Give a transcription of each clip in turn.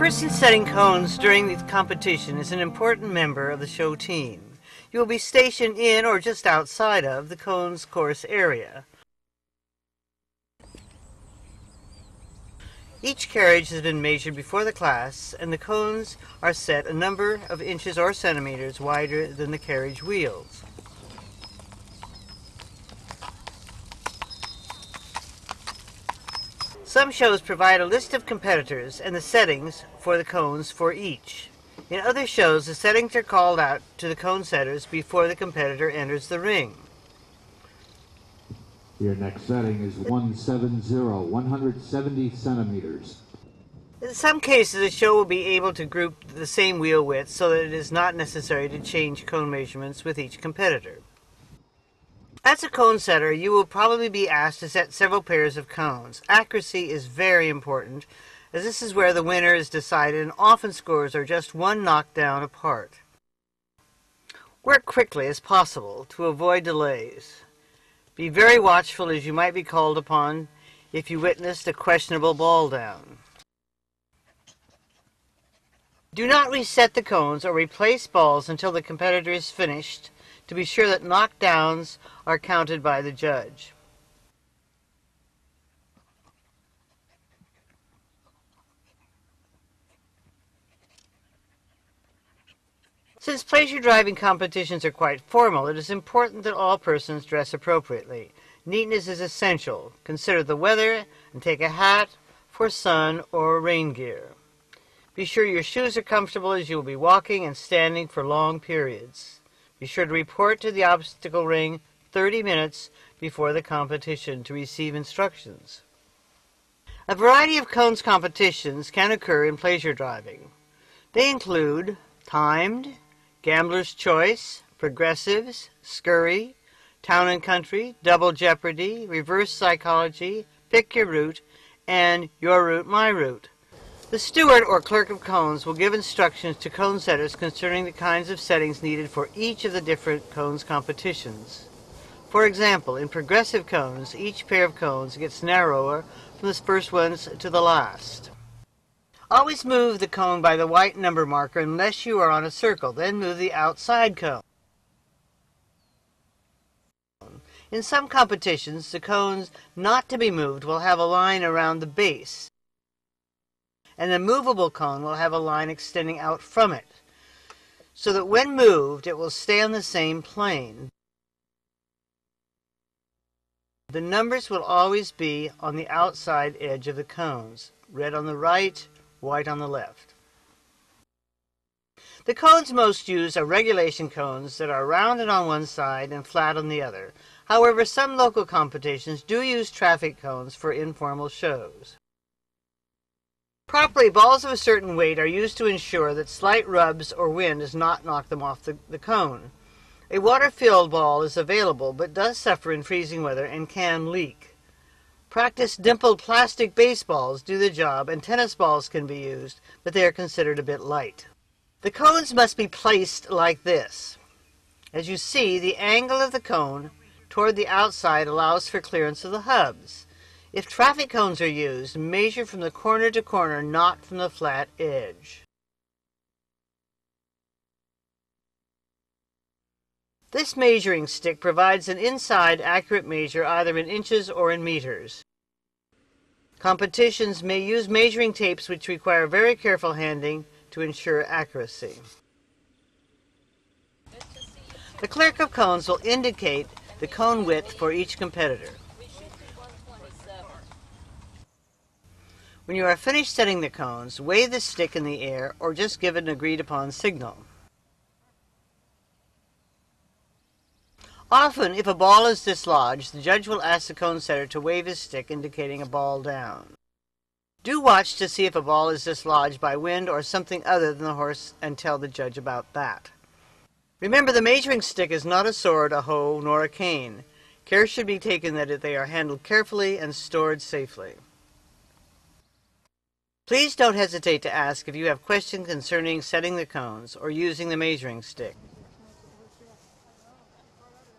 person setting cones during the competition is an important member of the show team. You will be stationed in or just outside of the cones course area. Each carriage has been measured before the class, and the cones are set a number of inches or centimeters wider than the carriage wheels. Some shows provide a list of competitors and the settings for the cones for each. In other shows, the settings are called out to the cone setters before the competitor enters the ring. Your next setting is 170 centimeters. In some cases, a show will be able to group the same wheel width so that it is not necessary to change cone measurements with each competitor. As a cone setter, you will probably be asked to set several pairs of cones. Accuracy is very important, as this is where the winner is decided, and often scores are just one knockdown apart. Work quickly as possible to avoid delays. Be very watchful, as you might be called upon if you witnessed a questionable ball down. Do not reset the cones or replace balls until the competitor is finished, to be sure that knockdowns are counted by the judge. Since pleasure driving competitions are quite formal, it is important that all persons dress appropriately. Neatness is essential. Consider the weather and take a hat for sun or rain gear. Be sure your shoes are comfortable, as you will be walking and standing for long periods. Be sure to report to the obstacle ring 30 minutes before the competition to receive instructions. A variety of cones competitions can occur in pleasure driving. They include timed, gambler's choice, progressives, scurry, town and country, double jeopardy, reverse psychology, pick your route, and your route, my route. The steward or clerk of cones will give instructions to cone setters concerning the kinds of settings needed for each of the different cones competitions. For example, in progressive cones, each pair of cones gets narrower from the first ones to the last. Always move the cone by the white number marker unless you are on a circle. Then move the outside cone. In some competitions, the cones not to be moved will have a line around the base, and the movable cone will have a line extending out from it, so that when moved, it will stay on the same plane. The numbers will always be on the outside edge of the cones, red on the right, white on the left. The cones most used are regulation cones that are rounded on one side and flat on the other. However, some local competitions do use traffic cones for informal shows. Properly, balls of a certain weight are used to ensure that slight rubs or wind does not knock them off the cone. A water-filled ball is available, but does suffer in freezing weather and can leak. Practice dimpled plastic baseballs do the job, and tennis balls can be used, but they are considered a bit light. The cones must be placed like this. As you see, the angle of the cone toward the outside allows for clearance of the hubs. If traffic cones are used, measure from the corner to corner, not from the flat edge. This measuring stick provides an inside accurate measure either in inches or in meters. Competitions may use measuring tapes which require very careful handling to ensure accuracy. The clerk of cones will indicate the cone width for each competitor. When you are finished setting the cones, wave the stick in the air or just give an agreed-upon signal. Often, if a ball is dislodged, the judge will ask the cone setter to wave his stick indicating a ball down. Do watch to see if a ball is dislodged by wind or something other than the horse and tell the judge about that. Remember, the measuring stick is not a sword, a hoe, nor a cane. Care should be taken that they are handled carefully and stored safely. Please don't hesitate to ask if you have questions concerning setting the cones or using the measuring stick.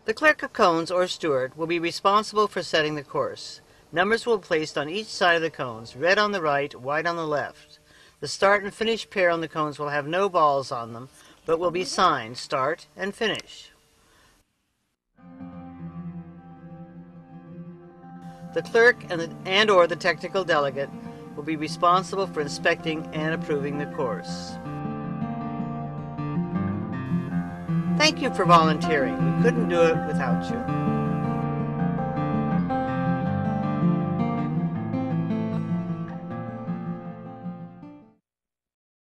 The clerk of cones or steward will be responsible for setting the course. Numbers will be placed on each side of the cones, red on the right, white on the left. The start and finish pair on the cones will have no balls on them, but will be signed start and finish. The clerk and/or the technical delegate will be responsible for inspecting and approving the course. Thank you for volunteering. We couldn't do it without you.